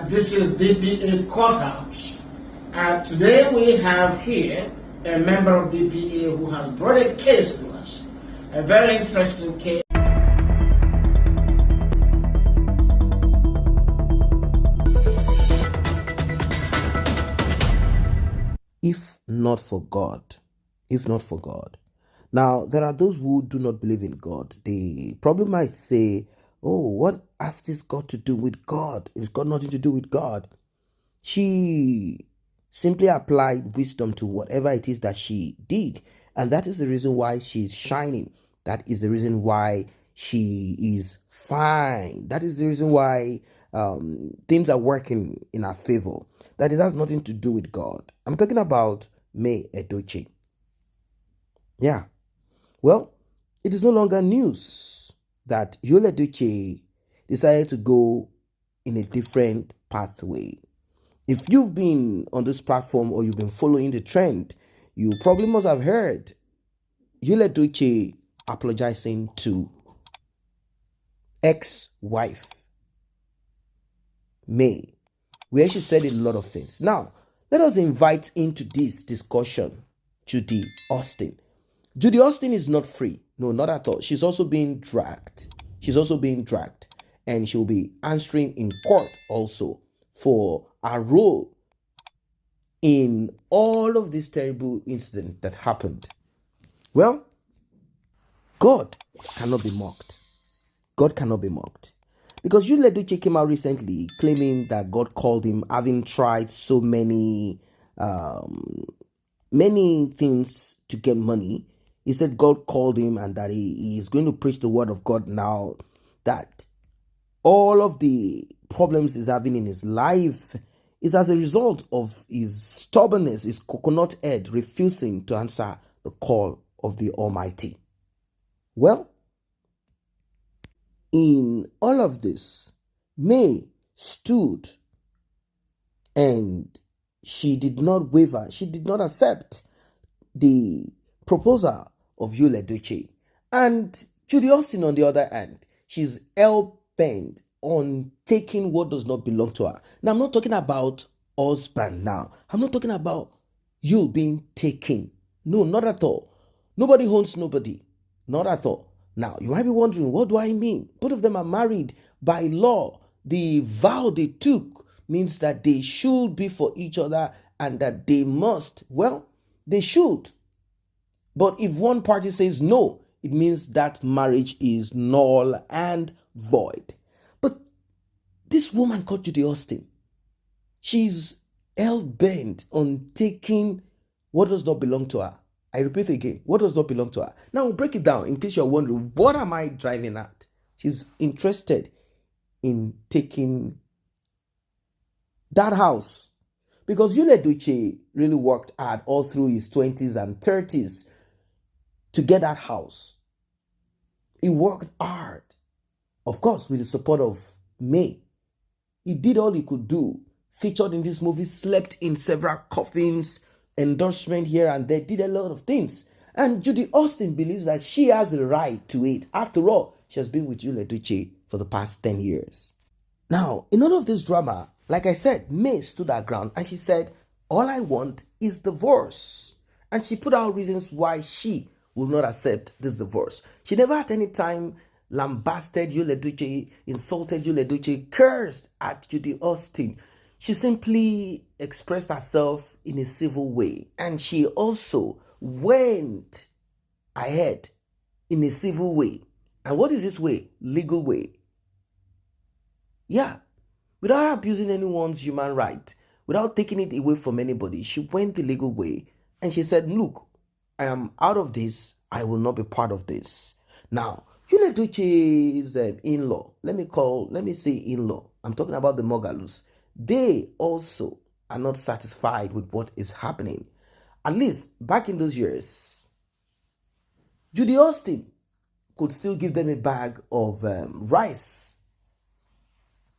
This is DPA Courthouse. Today we have here a member of DPA who has brought a case to us, a very interesting case. If not for God, if not for God. Now, there are those who do not believe in God. They probably might say, oh, what has this got to do with God? It's got nothing to do with God. She simply applied wisdom to whatever it is that she did. And that is the reason why she's shining. That is the reason why she is fine. That is the reason why things are working in her favor. That it has nothing to do with God. I'm talking about May Edochie. Yeah. Well, it is no longer news that Edochie decided to go in a different pathway. If you've been on this platform or you've been following the trend, you probably must have heard Edochie apologizing to ex-wife May, where she said a lot of things. Now, let us invite into this discussion Judy Austin. Judy Austin is not free. No, not at all. She's also being dragged. And she'll be answering in court also for her role in all of this terrible incident that happened. Well, God cannot be mocked. God cannot be mocked. Because Edochie came out recently claiming that God called him, having tried so many things to get money. He said God called him and that he is going to preach the word of God now, that all of the problems he's having in his life is as a result of his stubbornness, his coconut head refusing to answer the call of the Almighty. Well, in all of this, May stood and she did not waver. She did not accept the proposal of Edochie. And Judy Austin, on the other hand, she's hell-bent on taking what does not belong to her. Now, I'm not talking about husband now. I'm not talking about you being taken. No, not at all. Nobody owns nobody. Not at all. Now, you might be wondering, what do I mean? Both of them are married by law. The vow they took means that they should be for each other and that they must. Well, they should. But if one party says no, it means that marriage is null and void. But this woman called Judy Austin, she's hell-bent on taking what does not belong to her. I repeat again, what does not belong to her? Now, we'll break it down in case you're wondering, what am I driving at? She's interested in taking that house. Because Edochie really worked hard all through his 20s and 30s to get that house. He worked hard, of course, with the support of May. He did all he could do. Featured in this movie, slept in several coffins, endorsement here and there, did a lot of things. And Judy Austin believes that she has the right to it. After all, she has been with Edochie for the past 10 years. Now, in all of this drama, like I said, May stood her ground and she said, all I want is divorce. And she put out reasons why she will not accept this divorce. She never at any time lambasted Edochie, insulted Edochie, cursed at Judy Austin. She simply expressed herself in a civil way. And she also went ahead in a civil way. And what is this way? Legal way. Yeah. Without abusing anyone's human right, without taking it away from anybody, she went the legal way. And she said, look, I am out of this. I will not be part of this. Now, Edochie's in-law, let me say in-law. I'm talking about the Mogalus. They also are not satisfied with what is happening. At least back in those years, Judy Austin could still give them a bag of rice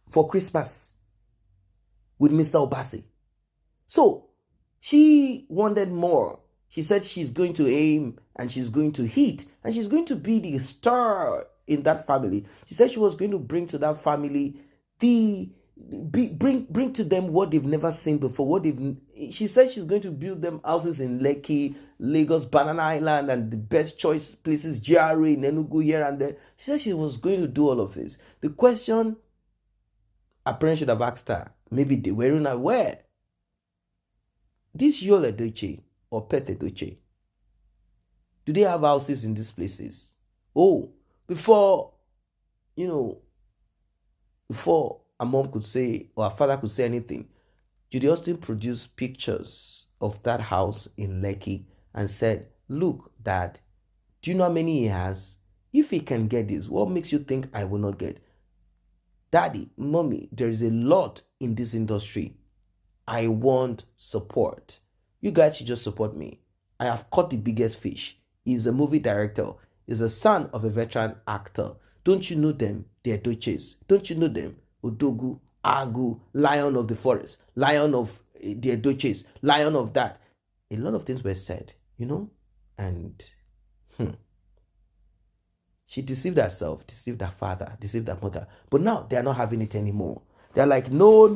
for Christmas with Mr. Obasi. So she wanted more. She said she's going to aim and she's going to hit and she's going to be the star in that family. She said she was going to bring to that family the bring to them what they've never seen before. She said she's going to build them houses in Lekki, Lagos, Banana Island, and the best choice places, GRA, in Enugu, here and there. She said she was going to do all of this. The question a parent should have asked her, maybe they weren't aware. This Yul Edochie or Pet Edochie, do they have houses in these places? Oh, before a mom could say or a father could say anything, Judy Austin produced pictures of that house in Lekki and said, look, Dad, do you know how many he has? If he can get this, what makes you think I will not get? Daddy, Mommy, there is a lot in this industry. I want support. You guys should just support me. I have caught the biggest fish. He's a movie director. He's a son of a veteran actor. Don't you know them? They're Edochies. Don't you know them? Odogu, Agu, Lion of the Forest, Lion of the Edochies, Lion of that. A lot of things were said, and she deceived herself, deceived her father, deceived her mother. But now they are not having it anymore. They're like, no.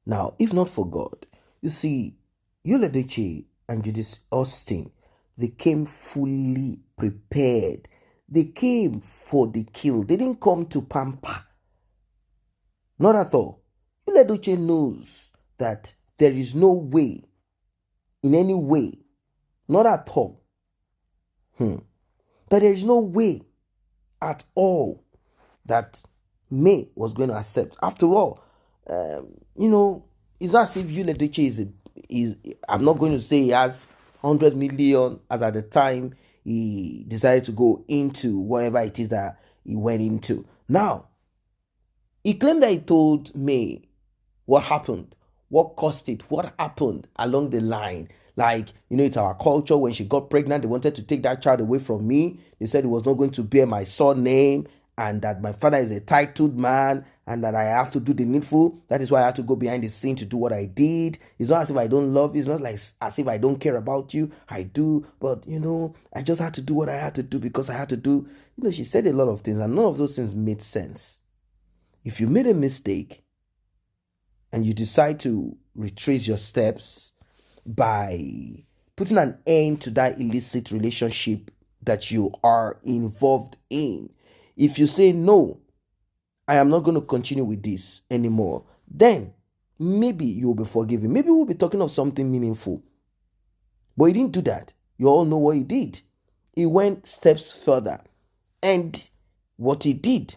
Now, if not for God, you see, Yul Edochie and Judy Austin, they came fully prepared. They came for the kill. They didn't come to pamper. Not at all. Yul Edochie knows that there is no way, in any way, not at all, that there is no way at all that May was going to accept. After all, it's not as if Yul Edochie is, I'm not going to say he has 100 million as at the time he decided to go into whatever it is that he went into. Now, he claimed that he told May what happened, what caused it, what happened along the line. Like, it's our culture. When she got pregnant, they wanted to take that child away from me. They said it was not going to bear my surname and that my father is a titled man and that I have to do the needful. That is why I had to go behind the scene to do what I did. It's not as if I don't love you. It's not like as if I don't care about you. I do. But, I just had to do what I had to do because I had to do. She said a lot of things and none of those things made sense. If you made a mistake and you decide to retrace your steps by putting an end to that illicit relationship that you are involved in, if you say, no, I am not going to continue with this anymore, then maybe you'll be forgiven. Maybe we'll be talking of something meaningful. But he didn't do that. You all know what he did. He went steps further. And what he did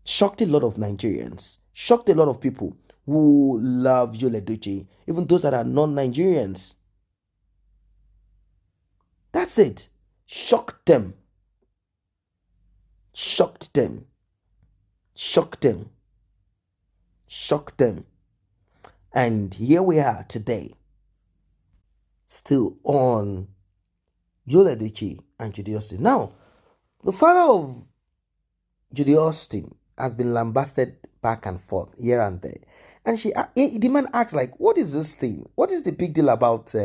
shocked a lot of Nigerians, shocked a lot of people who love Yul Edochie, even those that are non-Nigerians. That's it. Shocked them. Shocked them. Shocked them. Shocked them. And here we are today, still on Yul Edochie and Judy Austin. Now, the father of Judy Austin has been lambasted back and forth, here and there. And the man asked, like, what is this thing? What is the big deal about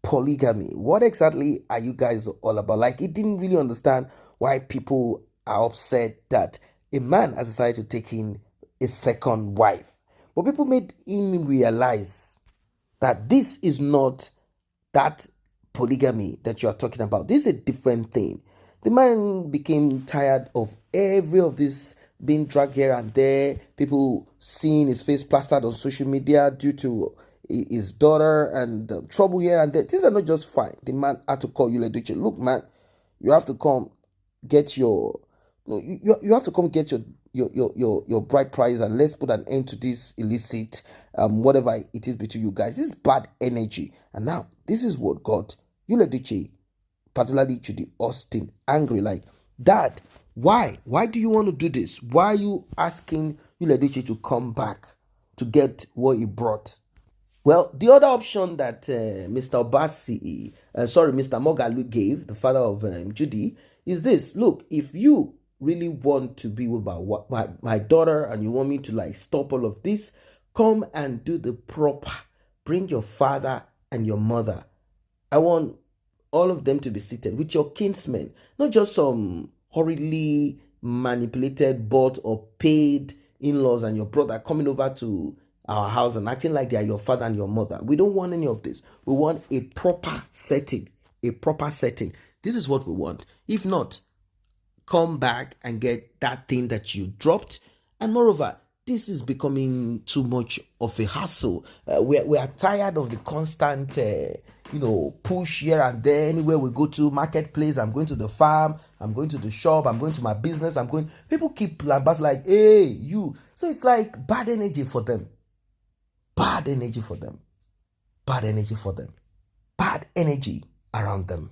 polygamy? What exactly are you guys all about? Like, he didn't really understand why people are upset that a man has decided to take in a second wife. But people made him realize that this is not that polygamy that you are talking about. This is a different thing. The man became tired of every of this being dragged here and there, people seeing his face plastered on social media due to his daughter and trouble here and there. Things are not just fine. The man had to call Yul Edochie. Look, man, you have to come get your, you have to come get your bride price and let's put an end to this illicit, whatever it is between you guys. This is bad energy. And now, this is what got Yul Edochie, particularly Judy Austin, angry. Like, Dad, why? Why do you want to do this? Why are you asking Yul Edochie to come back to get what he brought? Well, the other option that Mr. Mogalu gave, the father of Judy, is this. Look, if you really want to be with my daughter and you want me to like stop all of this, come and do the proper. Bring your father and your mother. I want all of them to be seated with your kinsmen, not just some hurriedly manipulated, bought, or paid in-laws and your brother coming over to our house and acting like they are your father and your mother. We don't want any of this. We want a proper setting. A proper setting. This is what we want. If not, come back and get that thing that you dropped. And moreover, this is becoming too much of a hassle. We are tired of the constant, push here and there. Anywhere we go to, marketplace, I'm going to the farm, I'm going to the shop, I'm going to my business, people keep lambasting like, hey, you. So it's like bad energy for them. Bad energy for them. Bad energy for them. Bad energy around them.